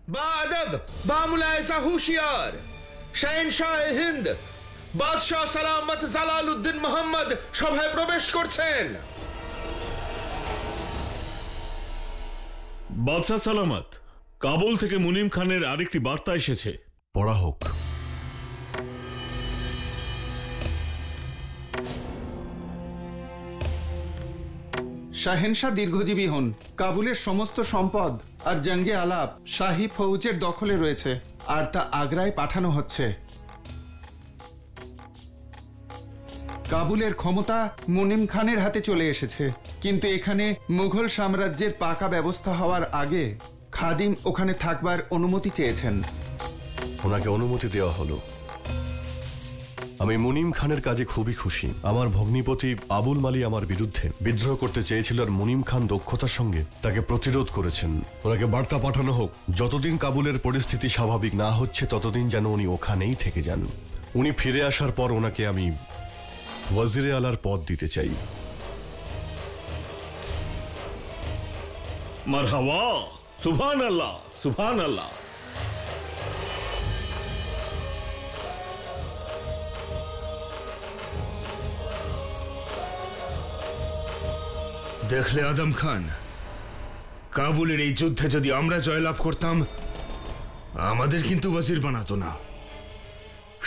बाअदब बामुलायसा होशियार शहनशाह हिंद বাদশাহ সালামত জালালউদ্দিন মোহাম্মদ সভায় প্রবেশ করছেন। বাদশাহ সালামত, কাবুল থেকে মুনিম খানের আরেকটি বার্তা এসেছে। পড়া হোক। শাহেনশাহ দীর্ঘজীবী হন। কাবুলের সমস্ত সম্পদ আর জঙ্গে আলাপ শাহী ফৌজের দখলে রয়েছে, আর তা আগ্রায় পাঠানো হচ্ছে। কাবুলের ক্ষমতা মুনিম খানের হাতে চলে এসেছে, কিন্তু এখানে মুঘল সাম্রাজ্যের পাকা ব্যবস্থা হওয়ার আগে খাদিম ওখানে থাকবার অনুমতি চেয়েছেন। ওনাকে অনুমতি দেওয়া হলো। আমি মুনিম খানের কাজে খুবই খুশি। আমার ভগ্নিপতি আবুল মালি আমার বিরুদ্ধে বিদ্রোহ করতে চেয়েছিল, আর মুনিম খান দক্ষতার সঙ্গে তাকে প্রতিরোধ করেছেন। ওনাকে বার্তা পাঠানো হোক, যতদিন কাবুলের পরিস্থিতি স্বাভাবিক না হচ্ছে ততদিন যেন উনি ওখানেই থেকে যান। উনি ফিরে আসার পর ওনাকে আমি ওয়াজিরে আলার পদ দিতে চাই। মারহাবা, সুবহানাল্লাহ, সুবহানাল্লাহ। দেখলে আদম খান, কাবুলের এই যুদ্ধে যদি আমরা জয়লাভ করতাম, আমাদের কিন্তু ওয়াজির বানাতো না।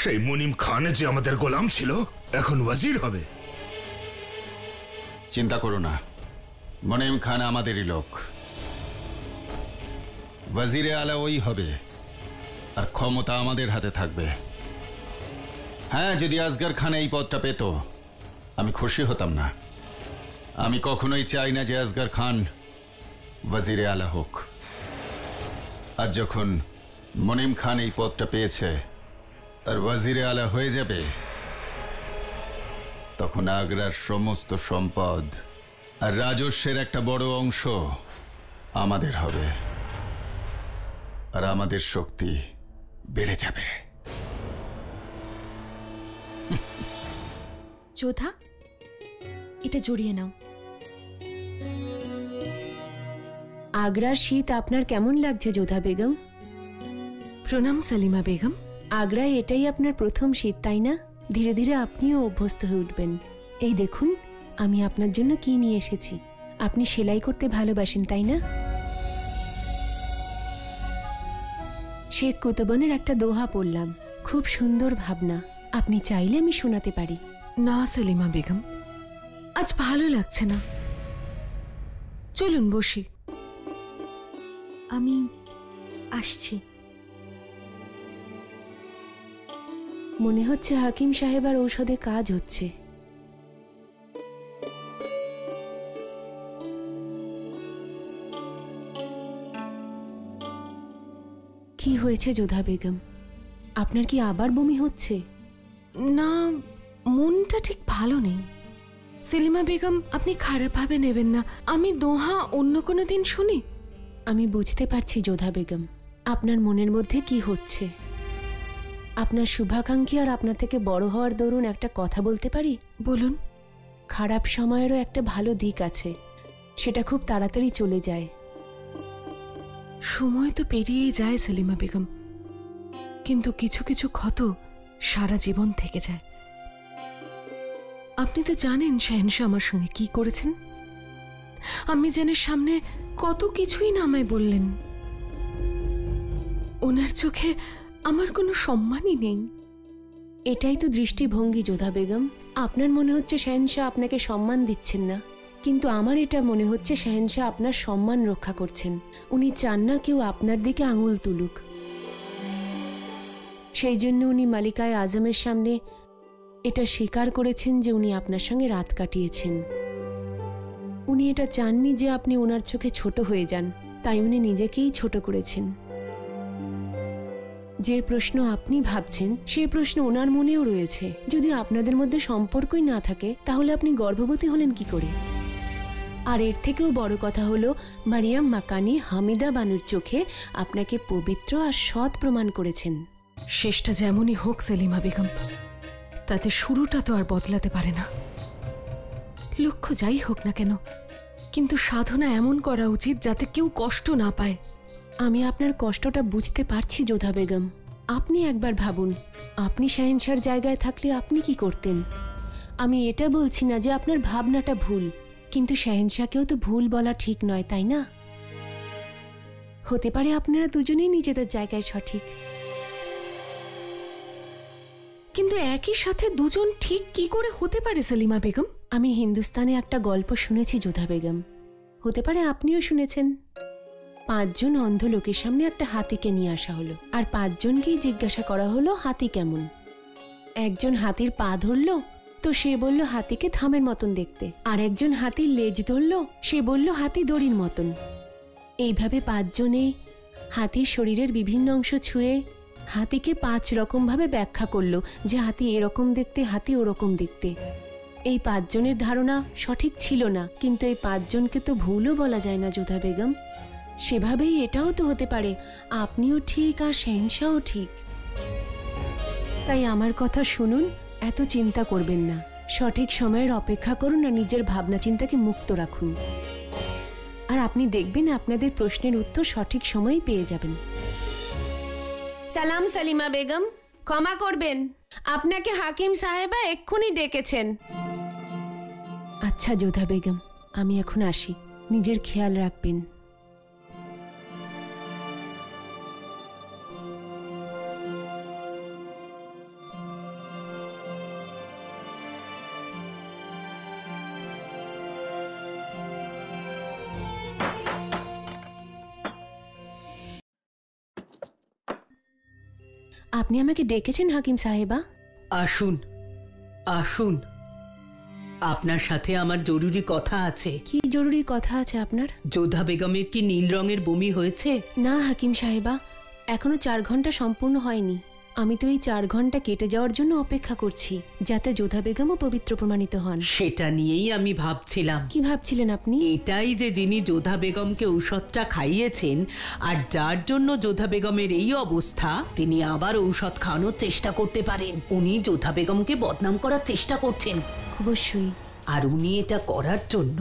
সেই মুনিম খান যে আমাদের গোলাম ছিল, এখন ওয়াজির হবে। চিন্তা করো না, মুনিম খান আমাদেরই লোক। ওয়াজিরে আলা ওই হবে, আর ক্ষমতা আমাদের হাতে থাকবে। হ্যাঁ, যদি আসগর খান এই পদটা পেত, আমি খুশি হতাম না। আমি কখনোই চাই না যে আসগর খান ওয়াজিরে আলা হোক। আর যখন মুনিম খান এই পদটা পেয়েছে আর ওয়াজিরে আলা হয়ে যাবে, তখন আগ্রার সমস্ত সম্পদ আর রাজস্বের একটা বড় অংশ আমাদের হবে, আর আমাদের শক্তি বেড়ে যাবে। যোধা, এটা জড়িয়ে নাও। আগ্রার শীত আপনার কেমন লাগছে যোধা বেগম? প্রণাম সালিমা বেগম। আগ্রায় এটাই আপনার প্রথম শীত, তাই না? ধীরে ধীরে আপনিও অভ্যস্ত হয়ে উঠবেন। এই দেখুন, আমি আপনার জন্য কি নিয়ে এসেছি। আপনি সেলাই করতে ভালোবাসেন, তাই না? শেখ কুতুবনের একটা দোহা পড়লাম, খুব সুন্দর ভাবনা। আপনি চাইলে আমি শোনাতে পারি। না সালিমা বেগম, আজ ভালো লাগছে না, চলুন বসি। আমি আসছি। মনে হচ্ছে হাকিম সাহেবার ঔষধে কাজ হচ্ছে। কি হয়েছে যোধা বেগম? আপনার কি আবার বমি হচ্ছে? না, মনটা ঠিক ভালো নেই। সেলিমা বেগম, আপনি খারাপভাবে নেবেন না। আমি দোহা অন্য কোনো দিন শুনি। আমি বুঝতে পারছি যোধা বেগম, আপনার মনের মধ্যে কি হচ্ছে। আপনার শুভাকাঙ্ক্ষী আর আপনার থেকে বড় হওয়ার দরুন একটা কথা বলতে পারি? বলুন। খারাপ সময়েরও একটা ভালো দিক আছে, সেটা খুব তাড়াতাড়ি চলে যায়। সময় তো পেরিয়েই যায় সেলিমা বেগম, কিন্তু কিছু কিছু ক্ষত সারা জীবন থেকে যায়। আপনি তো জানেন শাহেনশাহ আমার সঙ্গে কি করেছেন। আমি জেনের সামনে কত কিছুই না আমায় বললেন। ওনার চোখে আমার কোনো সম্মানই নেই। এটাই তো দৃষ্টিভঙ্গি যোধা বেগম। আপনার মনে হচ্ছে শাহেনশাহ আপনাকে সম্মান দিচ্ছেন না, কিন্তু আমার এটা মনে হচ্ছে শাহেনশাহ আপনার সম্মান রক্ষা করছেন। উনি চান না কেউ আপনার দিকে আঙুল তুলুক। সেই জন্য উনি মালিকায়ে আজমের সামনে এটা স্বীকার করেছেন যে উনি আপনার সঙ্গে রাত কাটিয়েছেন। উনি এটা চাননি যে আপনি ওনার চোখে ছোট হয়ে যান, তাই উনি নিজেকেই ছোট করেছেন। যে প্রশ্ন আপনি ভাবছেন সেই প্রশ্ন ওনার মনেও রয়েছে। যদি আপনাদের মধ্যে সম্পর্কই না থাকে, তাহলে আপনি গর্ভবতী হলেন কি করে? আর এর থেকেও বড় কথা হলো, মারিয়াম মাকানি হামিদা বানুর চোখে আপনাকে পবিত্র আর সৎ প্রমাণ করেছেন। শেষটা যেমনই হোক সেলিমা বেগম, তাতে শুরুটা তো আর বদলাতে পারে না। লক্ষ্য যাই হোক না কেন, কিন্তু সাধনা এমন করা উচিত যাতে কেউ কষ্ট না পায়। আমি আপনার কষ্টটা বুঝতে পারছি যোধা বেগম। আপনি একবার ভাবুন, আপনি শাহেনশার জায়গায় থাকলে আপনি কি করতেন? আমি এটা বলছি না যে আপনার ভাবনাটা ভুল, কিন্তু শাহেনশাকেও তো ভুল বলা ঠিক নয়, তাই না? হতে পারে আপনারা দুজনেই নিজেদের জায়গায় সঠিক, কিন্তু একই সাথে দুজন ঠিক কি করে হতে পারে সেলিমা বেগম? আমি হিন্দুস্তানে একটা গল্প শুনেছি যোধা বেগম, হতে পারে আপনিও শুনেছেন। 5 জন অন্ধ লোকের সামনে একটা হাতিকে নিয়ে আসা হলো, আর 5 জনকেই জিজ্ঞাসা করা হলো হাতি কেমন। একজন হাতির পা ধরলো, তো সে বলল হাতিকে থামের মতন দেখতে, আর একজন হাতির লেজ ধরলো, সে বলল হাতি দড়ির মতন। এইভাবে 5 জনে হাতির শরীরের বিভিন্ন অংশ ছুঁয়ে হাতিকে 5 রকম ভাবে ব্যাখ্যা করলো যে হাতি এরকম দেখতে, হাতি ওরকম দেখতে। এই 5 জনের ধারণা সঠিক ছিল না, কিন্তু এই 5 জনকে তো ভুলও বলা যায় না যোধা বেগম। সেভাবেই এটাও তো হতে পারে আপনিও ঠিক আর শাহেনশাও ঠিক। তাই আমার কথা শুনুন, এত চিন্তা করবেন না, সঠিক সময়ের অপেক্ষা করুন আর নিজের ভাবনা চিন্তাকে মুক্ত রাখুন, আর আপনি দেখবেন আপনাদের প্রশ্নের উত্তর সঠিক সময়েই পেয়ে যাবেন। সালাম সালিমা বেগম, ক্ষমা করবেন, আপনাকে হাকিম সাহেবা এক্ষুনি ডেকেছেন। আচ্ছা যোধা বেগম, আমি এখন আসি, নিজের খেয়াল রাখবেন। আপনি আমাকে ডেকেছেন হাকিম সাহেবা? আসুন আসুন, আপনার সাথে আমার জরুরি কথা আছে। কি জরুরি কথা আছে আপনার? যোধা বেগমের কি নীল রঙের বমি হয়েছে? না হাকিম সাহেবা, এখনো 4 ঘন্টা সম্পূর্ণ হয়নি। আমি তো এই 4 ঘন্টা কেটে যাওয়ার জন্য অপেক্ষা করছি, যাতে যোধা বেগমও পবিত্র প্রমাণিত হন। সেটা নিয়েই আমি ভাবছিলাম। কি ভাবছিলেন আপনি? এটাই যে যিনি যোধা বেগমকে ঔষধটা খাইয়েছেন আর যার জন্য যোধা বেগমের এই অবস্থা, তিনি আবার ঔষধ খাওয়ানোর চেষ্টা করতে পারেন। উনি যোধা বেগমকে বদনাম করার চেষ্টা করছেন। অবশ্যই। আর উনি এটা করার জন্য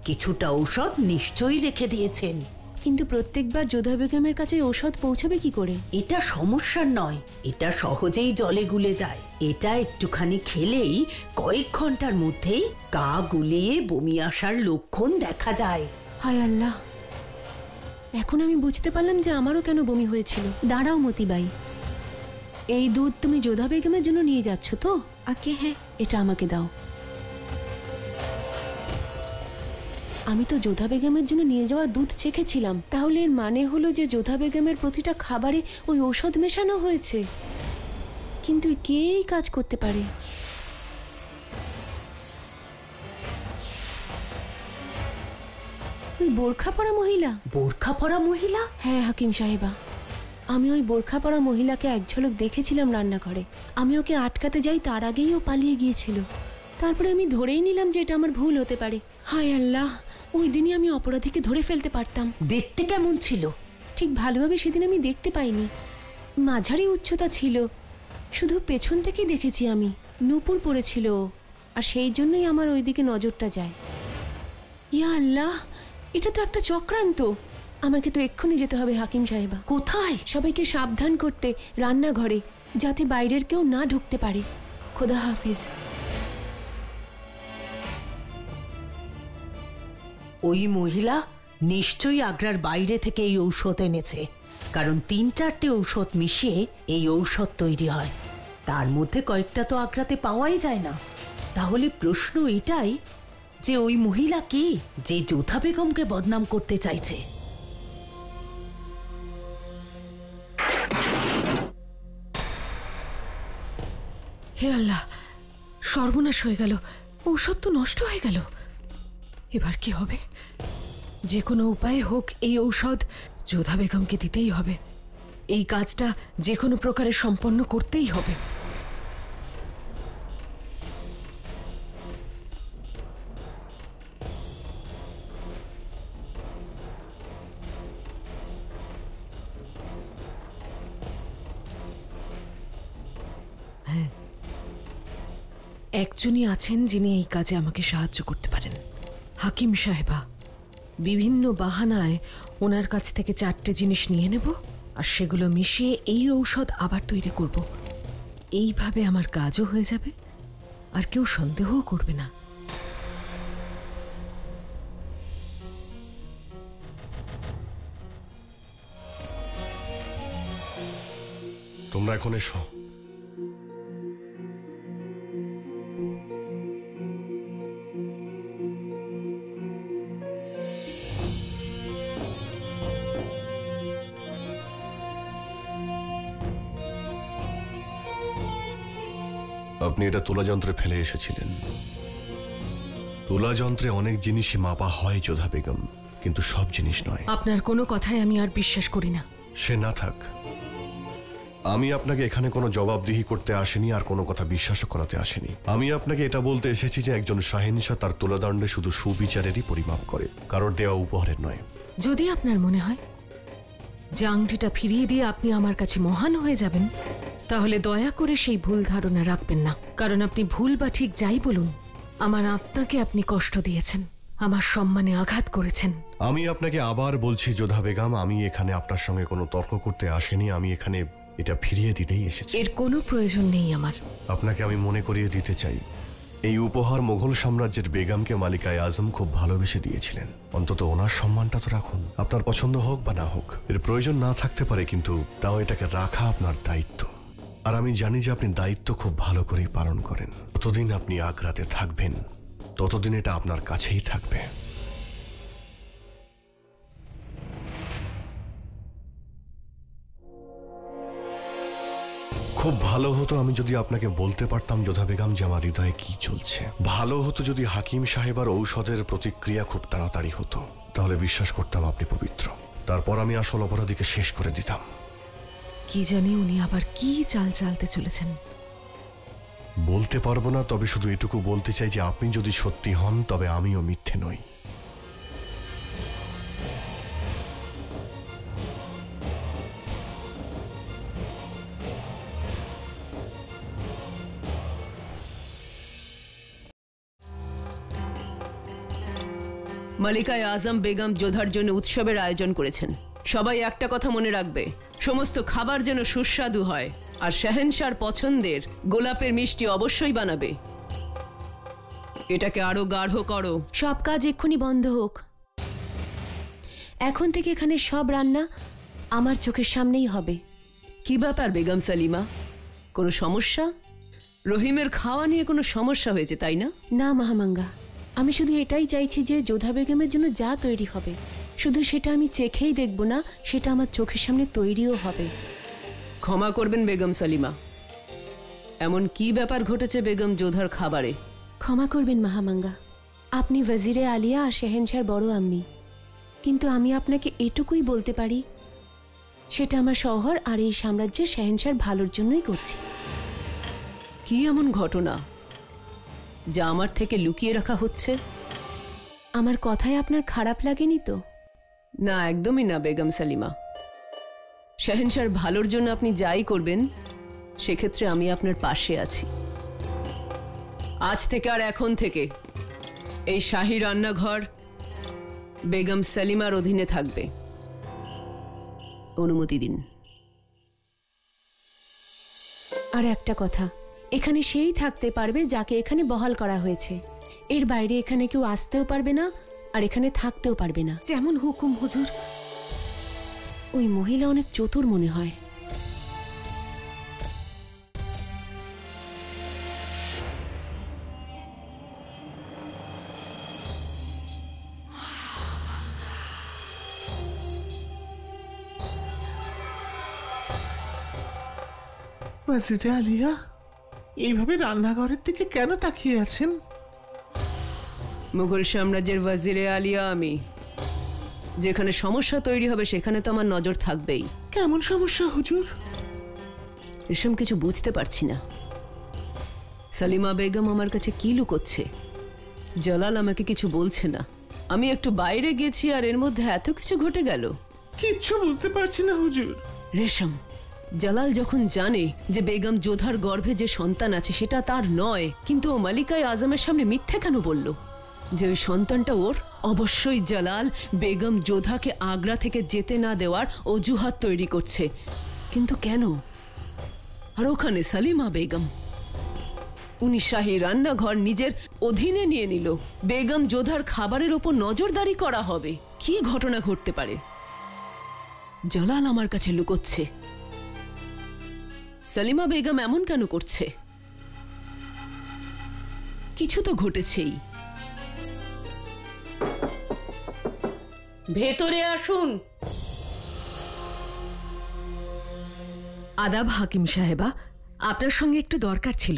কিছুটা ঔষধ নিশ্চয়ই রেখে দিয়েছেন। কিন্তু প্রত্যেকবার যোধা বেগমের কাছে ঔষধ পৌঁছবে কি করে? এটা সমস্যার নয়, এটা সহজেই জলে গুলে যায়। এটা একটুখানি খেলেই কয়েক ঘন্টার মধ্যেই গা গুলিয়ে বমি আসার লক্ষণ দেখা যায়। হায় আল্লাহ, এখন আমি বুঝতে পারলাম যে আমারও কেন বমি হয়েছিল। দাঁড়াও মতিবাই, এই দুধ তুমি যোধা বেগমের জন্য নিয়ে যাচ্ছ তো? আগে হ্যাঁ। এটা আমাকে দাও। আমি তো যোধা বেগমের জন্য নিয়ে যাওয়া দুধ চেখেছিলাম, তাহলে এর মানে হলো যে যোধা বেগমের প্রতিটা খাবারে ওই ঔষধ মেশানো হয়েছে। কিন্তু কে এই কাজ করতে পারে? ওই বোরখা পরা মহিলা। বোরখা পরা মহিলা? হ্যাঁ হাকিম সাহেবা, আমি ওই বোরখা পরা মহিলাকে এক ঝলক দেখেছিলাম রান্নাঘরে। আমি ওকে আটকাতে যাই, তার আগেই ও পালিয়ে গিয়েছিল। তারপরে আমি ধরেই নিলাম যে এটা আমার ভুল হতে পারে। হায় আল্লাহ, ওই দিনই আমি অপরাধীকে ধরে ফেলতে পারতাম। দেখতে কেমন ছিল? ঠিক ভালোভাবে সেদিন আমি দেখতে পাইনি, মাঝারি উচ্চতা ছিল, শুধু পেছন থেকেই দেখেছি আমি। নূপুর পড়েছিল আর সেই জন্যই আমার ওই দিকে নজরটা যায়। ইয়া আল্লাহ, এটা তো একটা চক্রান্ত। আমাকে তো এক্ষুনি যেতে হবে হাকিম সাহেবা। কোথায়? সবাইকে সাবধান করতে, রান্নাঘরে, যাতে বাইরের কেউ না ঢুকতে পারে। খোদা হাফিজ। ওই মহিলা নিশ্চয়ই আগ্রার বাইরে থেকে এই ঔষধ এনেছে, কারণ 3-4টে ঔষধ মিশিয়ে এই ঔষধ তৈরি হয়। তার মধ্যে কয়েকটা তো আগ্রাতে পাওয়াই যায় না। তাহলে প্রশ্ন এটাই যে ওই মহিলা কে, যে যোধা বেগমকে বদনাম করতে চাইছে? হে আল্লাহ, সর্বনাশ হয়ে গেল, ঔষধ তো নষ্ট হয়ে গেল। এবার কি হবে? যে কোনো উপায়ে হোক এই ঔষধ যোধা বেগমকে দিতেই হবে। এই কাজটা যে কোনো প্রকারে সম্পন্ন করতেই হবে। হ্যাঁ, একজনই আছেন যিনি এই কাজে আমাকে সাহায্য করতে পারেন, হাকিম সাহেবা। বিভিন্ন বাহানায় ওনার কাছ থেকে 4টে জিনিস নিয়ে নেব আর সেগুলো মিশিয়ে এই ঔষধ আবার তৈরি করব। এইভাবে আমার কাজও হয়ে যাবে আর কেউ সন্দেহও করবে না। তোমরা এখন এসো। আপনি এটা তুলা যন্ত্রে ফেলে এসেছিলেন। তুলা যন্ত্রে অনেক জিনিসই মাপা হয় যোধা বেগম, কিন্তু সব জিনিস নয়। আপনার কোনো কথাই আমি আর বিশ্বাস করি না। সে না থাক, আমি আপনাকে এখানে কোনো জবাবদিহি করতে আসেনি আর কোনো কথা বিশ্বাসও করাতে আসেনি। আমি আপনাকে এটা বলতে এসেছি যে একজন শাহেনশাহ তার তুলাদণ্ডে শুধু সুবিচারেরই পরিমাপ করে, কারোর দেওয়া উপহারের নয়। যদি আপনার মনে হয় যে আংটিটা ফিরিয়ে দিয়ে আপনি আমার কাছে মহান হয়ে যাবেন, তাহলে দয়া করে সেই ভুল ধারণা রাখবেন না। কারণ আপনি ভুল বা ঠিক যাই বলুন, আমার আত্মাকে আপনি কষ্ট দিয়েছেন, আমার সম্মানে আঘাত করেছেন। আমি আপনাকে আবার বলছি যোধা বেগম, আমি এখানে আপনার সঙ্গে কোনো তর্ক করতে আসেনি। আমি এখানে এটা ফিরিয়ে দিতেই এসেছি। এর কোনো প্রয়োজন নেই আমার। আপনাকে আমি মনে করিয়ে দিতে চাই, এই উপহার মোগল সাম্রাজ্যের বেগমকে মালিকায় আজম খুব ভালোবেসে দিয়েছিলেন। অন্তত ওনার সম্মানটা তো রাখুন। আপনার পছন্দ হোক বা না হোক, এর প্রয়োজন না থাকতে পারে, কিন্তু তাও এটাকে রাখা আপনার দায়িত্ব। আর আমি জানি যে আপনি দায়িত্ব খুব ভালো করেই পালন করেন। যতদিন আপনি আগ্রাতে থাকবেন ততদিন এটা আপনার কাছেই থাকবে। খুব ভালো হতো আমি যদি আপনাকে বলতে পারতাম যোধা বেগম যে আমার হৃদয়ে কি চলছে। ভালো হতো যদি হাকিম সাহেব আর ঔষধের প্রতিক্রিয়া খুব তাড়াতাড়ি হতো, তাহলে বিশ্বাস করতাম আপনি পবিত্র। তারপর আমি আসল অপরাধীকে শেষ করে দিতাম। কি জানি উনি আবার কি চাল চালতে চলেছেন। বলতে পারবো না, তবে শুধু এটুকু বলতে চাই যে আপনি যদি সত্যি হন তবে আমিও মিথ্যে নই। মালিকায় আজম বেগম যোধার জন্য উৎসবের আয়োজন করেছেন। সবাই একটা কথা মনে রাখবে, সমস্ত খাবার যেন সুস্বাদু হয়, আর শাহেনশাহর পছন্দের গোলাপের মিষ্টি অবশ্যই বানাবে। এটাকে আরো গাঢ় করো। সব কাজ এক্ষুনি বন্ধ হোক। এখন থেকে এখানে সব রান্না আমার চোখের সামনেই হবে। কি ব্যাপার বেগম সালিমা, কোনো সমস্যা? রহিমের খাওয়া নিয়ে কোনো সমস্যা হয়েছে তাই না? না মহামাঙ্গা, আমি শুধু এটাই চাইছি যে যোধা বেগমের জন্য যা তৈরি হবে, শুধু সেটা আমি চেখেই দেখব না, সেটা আমার চোখের সামনে তৈরিও হবে। ক্ষমা করবেন বেগম সালিমা, এমন কি ব্যাপার ঘটেছে বেগম যোধার খাবারে? ক্ষমা করবেন মহামাঙ্গা, আপনি ওয়াজিরে আলিয়া আর শাহেনশাহর বড় আম্মি, কিন্তু আমি আপনাকে এটুকুই বলতে পারি, সেটা আমার শহর আর এই সাম্রাজ্যের শাহেনশাহর ভালোর জন্যই করছি। কি এমন ঘটনা যা আমার থেকে লুকিয়ে রাখা হচ্ছে? আমার কথায় আপনার খারাপ লাগেনি তো? না, একদমই না বেগম সালিমা। শাহেনশাহর ভালোর জন্য আপনি যাই করবেন, সেক্ষেত্রে আমি আপনার পাশে আছি। আজ থেকে আর এখন থেকে এই শাহী রান্নাঘর বেগম সালিমার অধীনে থাকবে। অনুমতি দিন। আর একটা কথা, এখানে সেই থাকতে পারবে যাকে এখানে বহাল করা হয়েছে। এর বাইরে এখানে কেউ আসতেও পারবে না আর এখানে থাকতেও পারবে না। যেমন হুকুম হুজুর। ওই মহিলা অনেক চতুর মনে হয়। ওয়াজিরে আলিয়া এইভাবে রান্নাঘরের দিকে কেন তাকিয়ে আছেন? মুঘল সাম্রাজ্যের ওয়াজিরে আলিয়া আমি। যেখানে সমস্যা তৈরি হবে সেখানে তো আমার নজর থাকবেই। কেমন সমস্যা হুজুর? এসব কিছু বুঝতে পারছি না। সালিমা বেগম আমার কাছে কি লুকোচ্ছে? জালাল আমাকে কিছু বলছে না। আমি একটু বাইরে গেছি আর এর মধ্যে এত কিছু ঘটে গেল। কিচ্ছু বুঝতে পারছি না হুজুর। রেশম, জালাল যখন জানে যে বেগম যোধার গর্ভে যে সন্তান আছে সেটা তার নয়, কিন্তু ও মালিকায় আজমের সামনে মিথ্যে কেন বলল? যে ওই সন্তানটা ওর, অবশ্যই জালাল বেগম যোধাকে আগ্রা থেকে যেতে না দেওয়ার অজুহাত তৈরি করছে। কিন্তু কেন? আর ওখানে সালিমা বেগম, উনি শাহী রান্নাঘর নিজের অধীনে নিয়ে নিল। বেগম যোধার খাবারের ওপর নজরদারি করা হবে। কি ঘটনা ঘটতে পারে? জালাল আমার কাছে লুকোচ্ছে। সালিমা বেগম এমন কেন করছে? কিছু তো ঘটেছেই। ভেতরে আসুন। আদাব হাকিম সাহেবা, আপনার সঙ্গে একটু দরকার ছিল।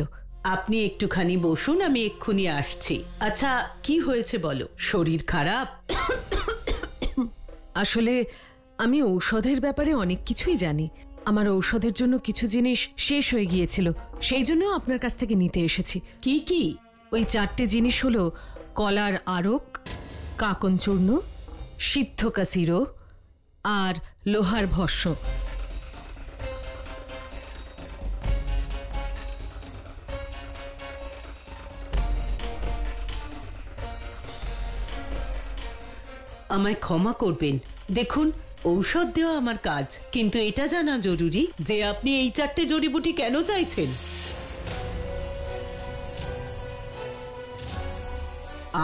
আপনি একটুখানি বসুন, আমি এক্ষুনি আসছি। আচ্ছা, কি হয়েছে বলো? শরীর খারাপ? আসলে আমি ঔষধের ব্যাপারে অনেক কিছুই জানি। আমার ঔষধের জন্য কিছু জিনিস শেষ হয়ে গিয়েছিল, সেই জন্য আপনার কাছ থেকে নিতে এসেছি। কি কি? ওই 4টে জিনিস হলো কলার আরক, কাকন চূর্ণ, সিদ্ধ কাসিরো আর লোহার ভস্য। আমায় ক্ষমা করবেন। দেখুন, ঔষধ দেওয়া আমার কাজ, কিন্তু এটা জানা জরুরি যে আপনি এই 4টে জড়িবুটি কেন চাইছেন।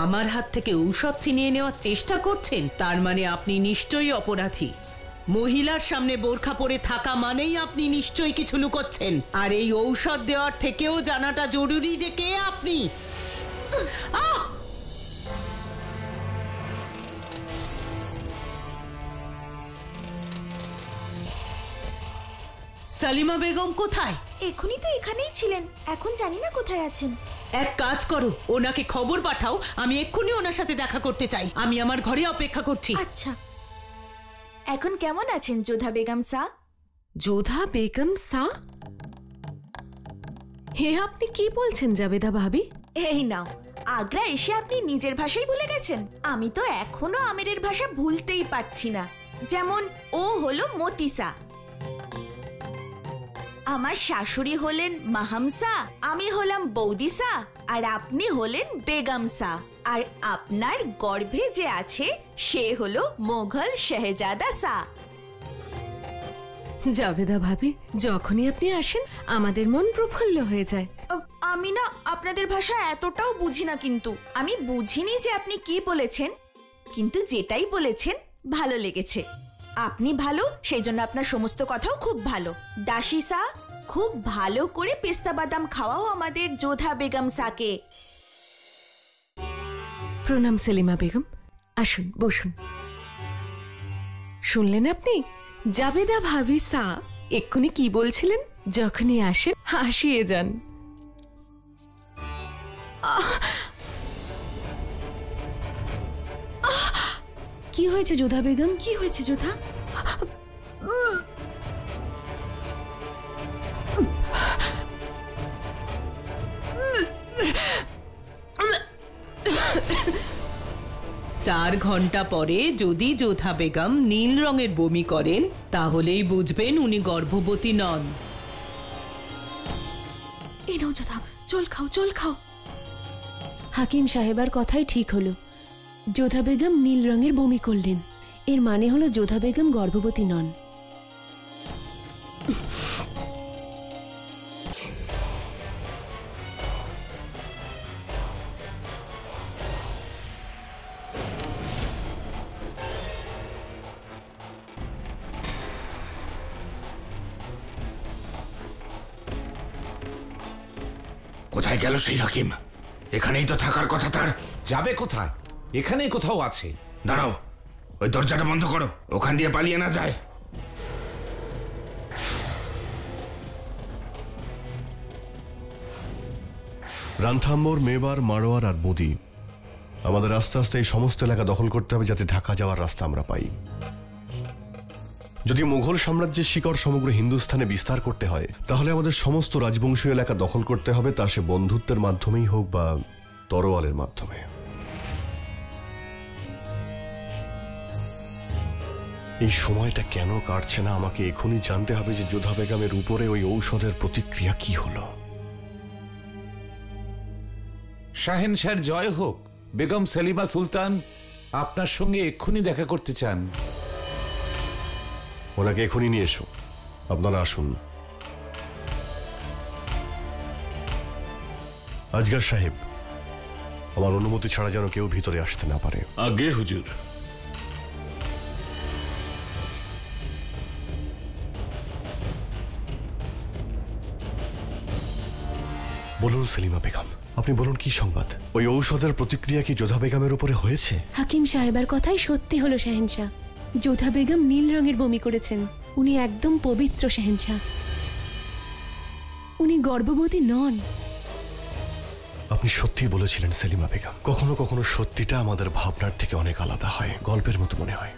আমার হাত থেকে ঔষধ ছিনিয়ে নেওয়ার চেষ্টা করছেন, তার মানে আপনি নিশ্চয়ই অপরাধী। মহিলার সামনে বোরখা পরে থাকা মানেই আপনি নিশ্চয়ই কিছু লুকোচ্ছেন। আর এই ঔষধ দেওয়ার থেকেও জানাটা জরুরি যে কে আপনি। আহ! সালিমা বেগম কোথায়? এখনই তো এখানেই ছিলেন, এখন জানি না কোথায় আছেন। এক কাজ করো, ওনাকে খবর পাঠাও, আমি এক্ষুনি ওনার সাথে দেখা করতে চাই। আমি আমার ঘরে অপেক্ষা করছি। আচ্ছা, এখন কেমন আছেন যোধা বেগম সা? যোধা বেগম সা? হে, আপনি কি বলছেন জাবেদা ভাবি? এই নাও, আগ্রা এসে আপনি নিজের ভাষাই ভুলে গেছেন। আমি তো এখনো আমিরের ভাষা ভুলতেই পারছি না। যেমন ও হলো মতিসা, আমার শাশুড়ি হলেন মাহামসা, আমি হলাম বৌদিসা, আর আপনি হলেন বেগমসা। আর আপনার গর্ভে যে আছে সে হলো মোগল শাহজাদা সা। জাবেদা ভাবি, যখনই আপনি আসেন আমাদের মন প্রফুল্ল হয়ে যায়। আমি না আপনাদের ভাষা এতটাও বুঝি না, কিন্তু আমি বুঝিনি যে আপনি কি বলেছেন, কিন্তু যেটাই বলেছেন ভালো লেগেছে। আপনি ভালো, সেই জন্য আপনার সমস্ত কথাও খুব ভালো। দাসী সা, খুব ভালো করে পেস্তা বাদাম খাওয়াও আমাদের যোধা বেগম সাকে। প্রণাম সেলিমা বেগম, আসুন বসুন। শুনলেন আপনি? জাবেদা ভাবি সা এক্ষুনি কি বলছিলেন? যখনই আসেন হাসিয়ে যান। কি হয়েছে যোধা বেগম? কি হয়েছে যোধা? চার ঘন্টা পরে যদি যোধা বেগম নীল রঙের বমি করেন, তাহলেই বুঝবেন উনি গর্ভবতী নন। এই নাও যোধা, জল খাও, জল খাও। হাকিম সাহেবার কথাই ঠিক হলো। যোধা বেগম নীল রঙের বমি করলেন, এর মানে হলো যোধা বেগম গর্ভবতী নন। কোথায় গেল সেই হাকিম? এখানেই তো থাকার কথা তার। যাবে কোথায়? এখানেই কোথাও আছে। দাঁড়াও, ওই দরজাটা বন্ধ করো, ওখান দিয়ে পালিয়ে না যায়। রানথাম্বর, মেবার, মারোয়ার আর বদি, আমাদের আস্তে আস্তে এই সমস্ত এলাকা দখল করতে হবে যাতে ঢাকা যাওয়ার রাস্তা আমরা পাই। যদি মুঘল সাম্রাজ্যের শিকড় সমগ্র হিন্দুস্থানে বিস্তার করতে হয়, তাহলে আমাদের সমস্ত রাজবংশীয় এলাকা দখল করতে হবে, তা সে বন্ধুত্বের মাধ্যমেই হোক বা তরোয়ালের মাধ্যমে। এই সময়টা কেন কাটছে না আমাকে এখনই জানতে হবে যে যোধা বেগমের উপরে ওই ঔষধের প্রতিক্রিয়া কি হলো। শাহেনশার জয় হোক। বেগম সেলিমা সুলতান আপনার সঙ্গে এক্ষুনি দেখা করতে চান। ওনাকে এখনই নিয়ে এসো। আপনারা আসুন। আজগার সাহেব, আমার অনুমতি ছাড়া যেন কেউ ভিতরে আসতে না পারে। আগে হুজুর। বলুন সেলিমা বেগম, আপনি বলুন কি সংবাদ? ওই ঔষধের প্রতিক্রিয়া কি যোধা বেগমের উপরে হয়েছে? হাকিম সাহেবের কথাই সত্যি হলো শাহেনশাহ। যোধা বেগম নীল রঙের বমি করেছেন। উনি একদম পবিত্র শাহেনশাহ। উনি গর্ভবতী নন। আপনি সত্যি বলেছিলেন সেলিমা বেগম। কখনো কখনো সত্যিটা আমাদের ভাবনার থেকে অনেক আলাদা হয়, গল্পের মতো মনে হয়।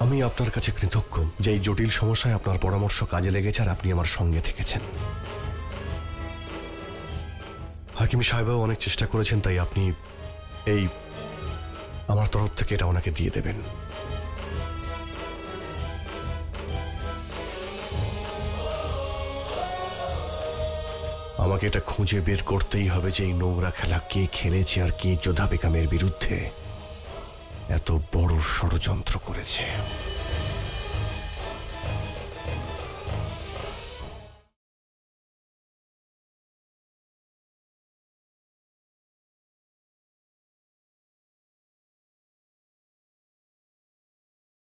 আমি আপনার কাছে কৃতজ্ঞ যে এই জটিল সমস্যায় আপনার পরামর্শ কাজে লেগেছে আর আপনি আমার সঙ্গে থেকেছেন। হাকিম সাহেবও অনেক চেষ্টা করেছেন, তাই আপনি এই আমার তরফ থেকে এটা ওনাকে দিয়ে দেবেন। আমাকে এটা খুঁজে বের করতেই হবে যে এই নোংরা খেলা কে খেলেছে আর কে যোধা বেগমের বিরুদ্ধে এত বড় ষড়যন্ত্র করেছে।